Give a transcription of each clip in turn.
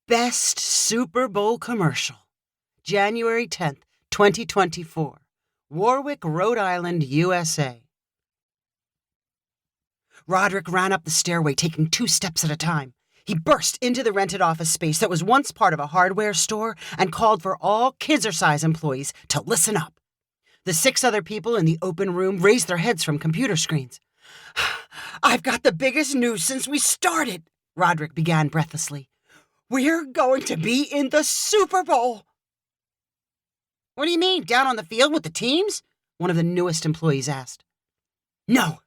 Best Super Bowl commercial. January 10th, 2024. Warwick, Rhode Island, USA. Roderick ran up the stairway, taking 2 steps at a time. He burst into the rented office space that was once part of a hardware store and called for all Kidsercise employees to listen up. The 6 other people in the open room raised their heads from computer screens. "I've got the biggest news since we started," Roderick began breathlessly. "We're going to be in the Super Bowl." "What do you mean, down on the field with the teams?" one of the newest employees asked. "No,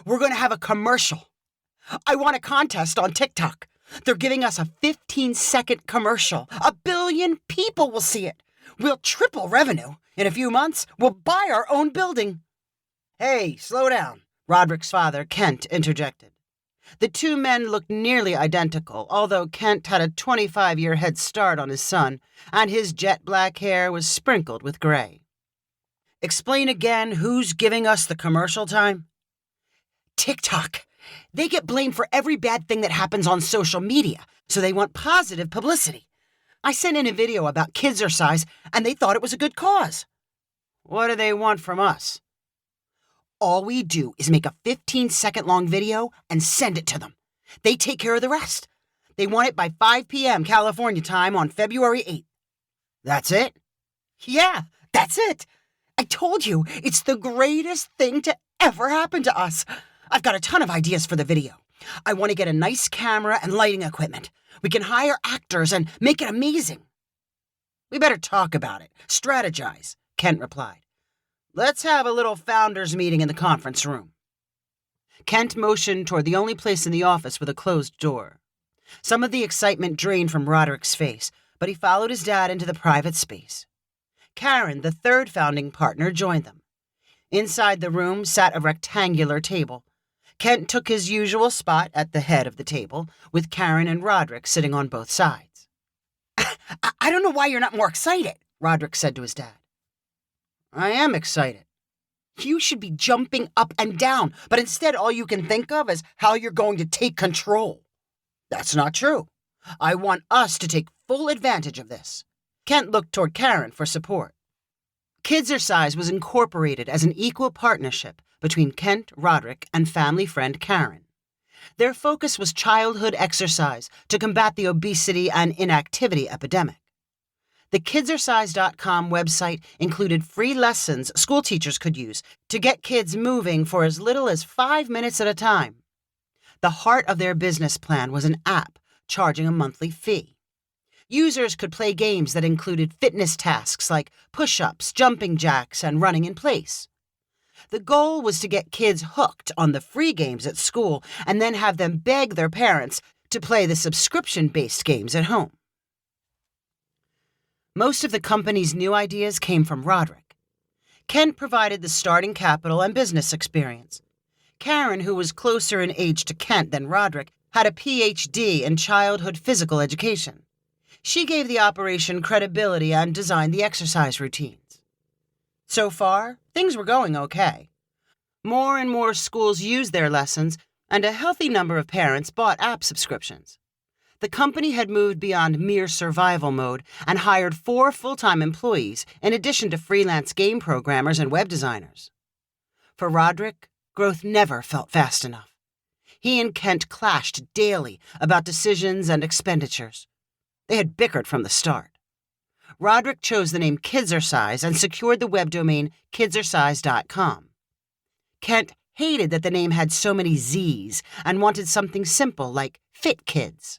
we're going to have a commercial. I won a contest on TikTok. They're giving us a 15-second commercial. 1 billion people will see it. We'll triple revenue. In a few months, we'll buy our own building." "Hey, slow down," Roderick's father, Kent, interjected. The 2 men looked nearly identical, although Kent had a 25-year head start on his son, and his jet-black hair was sprinkled with gray. "Explain again who's giving us the commercial time?" "TikTok. They get blamed for every bad thing that happens on social media, so they want positive publicity. I sent in a video about Kidsercise, and they thought it was a good cause." "What do they want from us?" "All we do is make a 15-second-long video and send it to them. They take care of the rest. They want it by 5 p.m. California time on February 8th. "That's it?" "Yeah, that's it. I told you, it's the greatest thing to ever happen to us. I've got a ton of ideas for the video. I want to get a nice camera and lighting equipment. We can hire actors and make it amazing." "We better talk about it, strategize," Kent replied. "Let's have a little founders meeting in the conference room." Kent motioned toward the only place in the office with a closed door. Some of the excitement drained from Roderick's face, but he followed his dad into the private space. Karen, the 3rd founding partner, joined them. Inside the room sat a rectangular table. Kent took his usual spot at the head of the table, with Karen and Roderick sitting on both sides. I don't know why you're not more excited," Roderick said to his dad. "I am excited." "You should be jumping up and down, but instead all you can think of is how you're going to take control." "That's not true. I want us to take full advantage of this." Kent looked toward Karen for support. Kidsercise was incorporated as an equal partnership between Kent, Roderick, and family friend Karen. Their focus was childhood exercise to combat the obesity and inactivity epidemic. The Kidsercise.com website included free lessons school teachers could use to get kids moving for as little as 5 minutes at a time. The heart of their business plan was an app charging a monthly fee. Users could play games that included fitness tasks like push-ups, jumping jacks, and running in place. The goal was to get kids hooked on the free games at school and then have them beg their parents to play the subscription-based games at home. Most of the company's new ideas came from Roderick. Kent provided the starting capital and business experience. Karen, who was closer in age to Kent than Roderick, had a PhD in childhood physical education. She gave the operation credibility and designed the exercise routines. So far, things were going okay. More and more schools used their lessons, and a healthy number of parents bought app subscriptions. The company had moved beyond mere survival mode and hired 4 full-time employees in addition to freelance game programmers and web designers. For Roderick, growth never felt fast enough. He and Kent clashed daily about decisions and expenditures. They had bickered from the start. Roderick chose the name Kidsercise and secured the web domain Kidsercise.com. Kent hated that the name had so many Z's and wanted something simple like Fit Kids.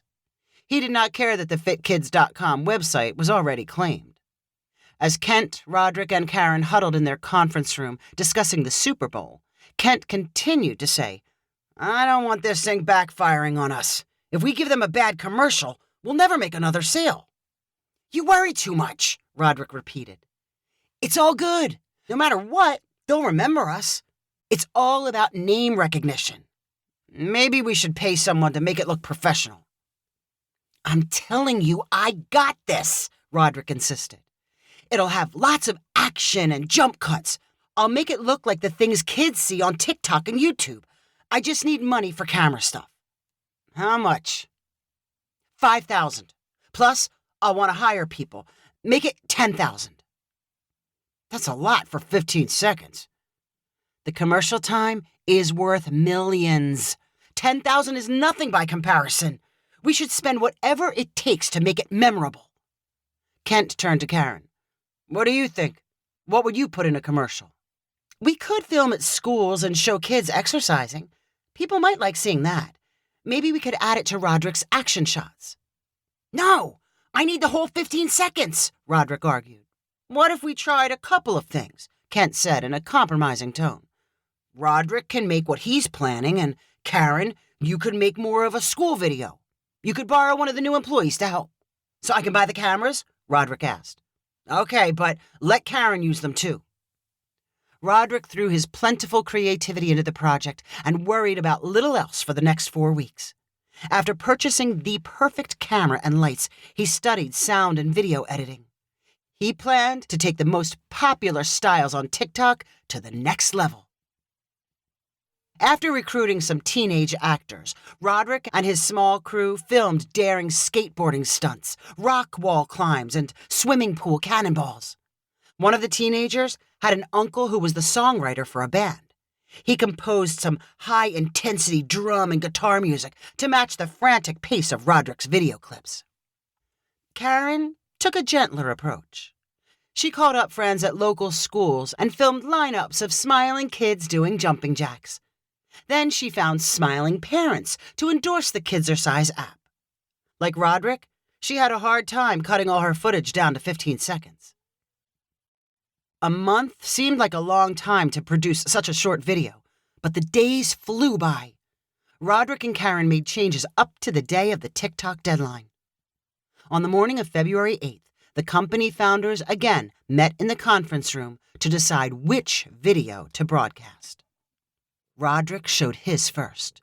He did not care that the FitKids.com website was already claimed. As Kent, Roderick, and Karen huddled in their conference room discussing the Super Bowl, Kent continued to say, "I don't want this thing backfiring on us. If we give them a bad commercial, we'll never make another sale." "You worry too much," Roderick repeated. "It's all good. No matter what, they'll remember us. It's all about name recognition. Maybe we should pay someone to make it look professional." "I'm telling you, I got this," Roderick insisted. "It'll have lots of action and jump cuts. I'll make it look like the things kids see on TikTok and YouTube. I just need money for camera stuff." "How much?" $5,000, Plus, I'll want to hire people. Make it 10,000. That's a lot for 15 seconds. The commercial time is worth millions. 10,000 is nothing by comparison. We should spend whatever it takes to make it memorable. Kent turned to Karen. What do you think? What would you put in a commercial? We could film at schools and show kids exercising. People might like seeing that. Maybe we could add it to Roderick's action shots. No, I need the whole 15 seconds, Roderick argued. What if we tried a couple of things? Kent said in a compromising tone. Roderick can make what he's planning, and Karen, you could make more of a school video. You could borrow one of the new employees to help. So I can buy the cameras? Roderick asked. Okay, but let Karen use them too. Roderick threw his plentiful creativity into the project and worried about little else for the next 4 weeks. After purchasing the perfect camera and lights, he studied sound and video editing. He planned to take the most popular styles on TikTok to the next level. After recruiting some teenage actors, Roderick and his small crew filmed daring skateboarding stunts, rock wall climbs, and swimming pool cannonballs. One of the teenagers had an uncle who was the songwriter for a band. He composed some high-intensity drum and guitar music to match the frantic pace of Roderick's video clips. Karen took a gentler approach. She called up friends at local schools and filmed lineups of smiling kids doing jumping jacks. Then she found smiling parents to endorse the Kidsercise app. Like Roderick, she had a hard time cutting all her footage down to 15 seconds. A month seemed like a long time to produce such a short video, but the days flew by. Roderick and Karen made changes up to the day of the TikTok deadline. On the morning of February 8th, the company founders again met in the conference room to decide which video to broadcast. Roderick showed his first.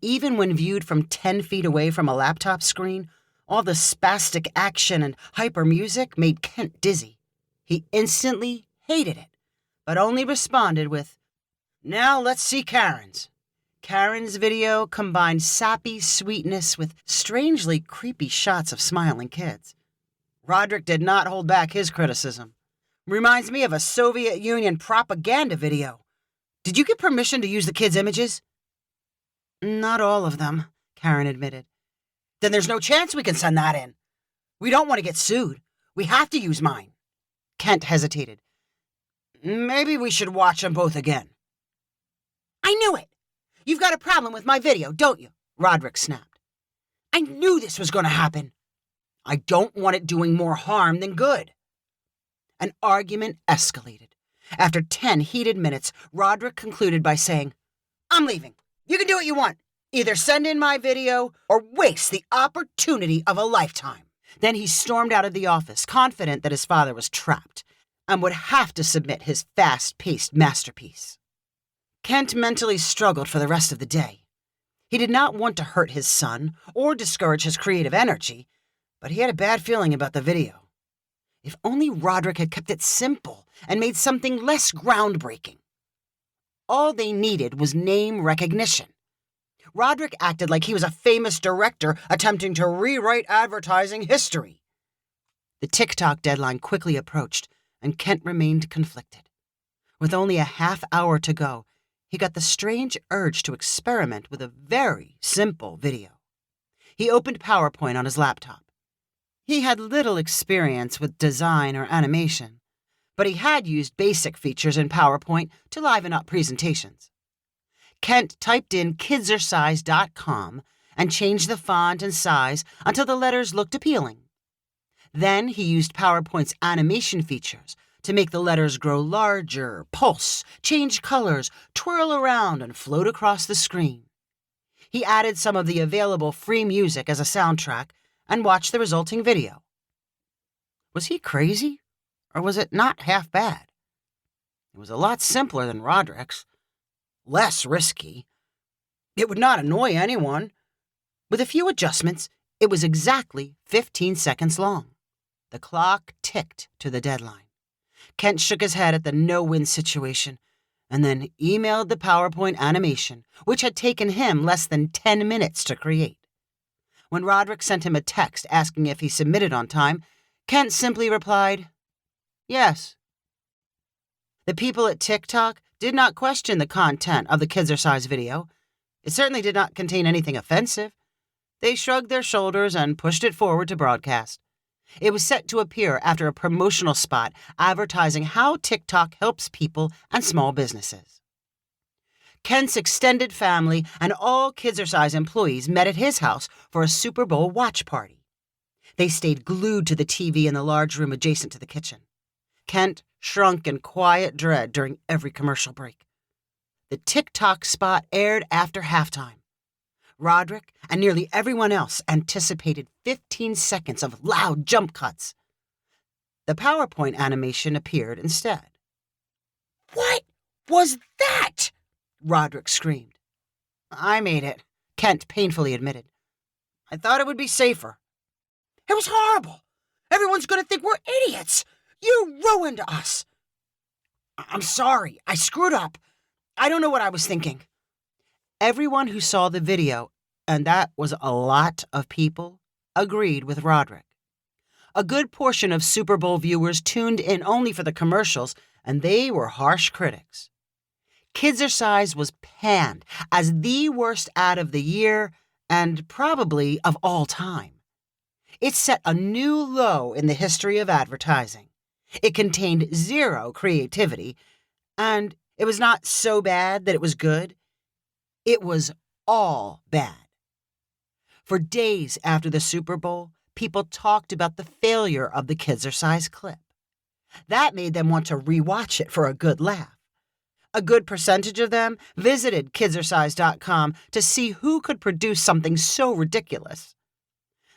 Even when viewed from 10 feet away from a laptop screen, all the spastic action and hyper music made Kent dizzy. He instantly hated it, but only responded with, "Now let's see Karen's." Karen's video combined sappy sweetness with strangely creepy shots of smiling kids. Roderick did not hold back his criticism. Reminds me of a Soviet Union propaganda video. Did you get permission to use the kids' images? Not all of them, Karen admitted. Then there's no chance we can send that in. We don't want to get sued. We have to use mine. Kent hesitated. Maybe we should watch them both again. I knew it. You've got a problem with my video, don't you? Roderick snapped. I knew this was going to happen. I don't want it doing more harm than good. An argument escalated. After 10 heated minutes, Roderick concluded by saying, I'm leaving. You can do what you want. Either send in my video or waste the opportunity of a lifetime. Then he stormed out of the office, confident that his father was trapped and would have to submit his fast-paced masterpiece. Kent mentally struggled for the rest of the day. He did not want to hurt his son or discourage his creative energy, but he had a bad feeling about the video. If only Roderick had kept it simple and made something less groundbreaking. All they needed was name recognition. Roderick acted like he was a famous director attempting to rewrite advertising history. The TikTok deadline quickly approached, and Kent remained conflicted. With only a half hour to go, he got the strange urge to experiment with a very simple video. He opened PowerPoint on his laptop. He had little experience with design or animation, but he had used basic features in PowerPoint to liven up presentations. Kent typed in kidsercise.com and changed the font and size until the letters looked appealing. Then he used PowerPoint's animation features to make the letters grow larger, pulse, change colors, twirl around, and float across the screen. He added some of the available free music as a soundtrack and watched the resulting video. Was he crazy, or was it not half bad? It was a lot simpler than Roderick's, less risky. It would not annoy anyone. With a few adjustments, it was exactly 15 seconds long. The clock ticked to the deadline. Kent shook his head at the no-win situation and then emailed the PowerPoint animation, which had taken him less than 10 minutes to create. When Roderick sent him a text asking if he submitted on time, Kent simply replied, "Yes." The people at TikTok did not question the content of the Kidsercise video. It certainly did not contain anything offensive. They shrugged their shoulders and pushed it forward to broadcast. It was set to appear after a promotional spot advertising how TikTok helps people and small businesses. Kent's extended family and all Kidsercise employees met at his house for a Super Bowl watch party. They stayed glued to the TV in the large room adjacent to the kitchen. Kent shrunk in quiet dread during every commercial break. The TikTok spot aired after halftime. Roderick and nearly everyone else anticipated 15 seconds of loud jump cuts. The PowerPoint animation appeared instead. "What was that?" Roderick screamed. "I made it," Kent painfully admitted. "I thought it would be safer." "It was horrible. Everyone's going to think we're idiots. You ruined us." "I'm sorry. I screwed up. I don't know what I was thinking." Everyone who saw the video, and that was a lot of people, agreed with Roderick. A good portion of Super Bowl viewers tuned in only for the commercials, and they were harsh critics. Kidsercise was panned as the worst ad of the year and probably of all time. It set a new low in the history of advertising. It contained zero creativity, and it was not so bad that it was good. It was all bad. For days after the Super Bowl, people talked about the failure of the Kidsercise clip. That made them want to rewatch it for a good laugh. A good percentage of them visited Kidsercise.com to see who could produce something so ridiculous.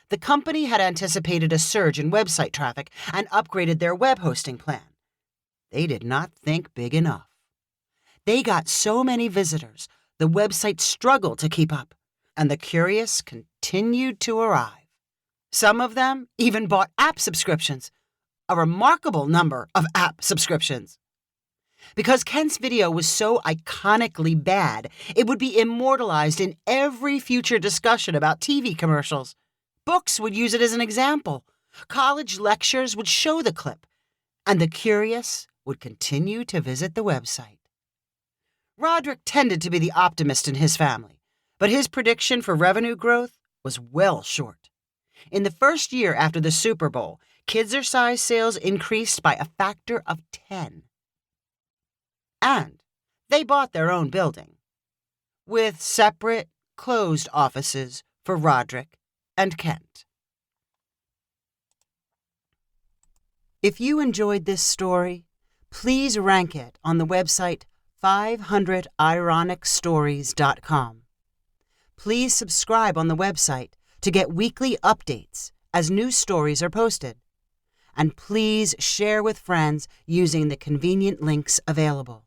The company had anticipated a surge in website traffic and upgraded their web hosting plan. They did not think big enough. They got so many visitors, the website struggled to keep up, and the curious continued to arrive. Some of them even bought app subscriptions, a remarkable number of app subscriptions. Because Kent's video was so iconically bad, it would be immortalized in every future discussion about TV commercials. Books would use it as an example. College lectures would show the clip, and the curious would continue to visit the website. Roderick tended to be the optimist in his family, but his prediction for revenue growth was well short. In the first year after the Super Bowl, Kidsercise sales increased by a factor of 10. And they bought their own building, with separate, closed offices for Roderick and Kent. If you enjoyed this story, please rank it on the website 500ironicstories.com. Please subscribe on the website to get weekly updates as new stories are posted. And please share with friends using the convenient links available.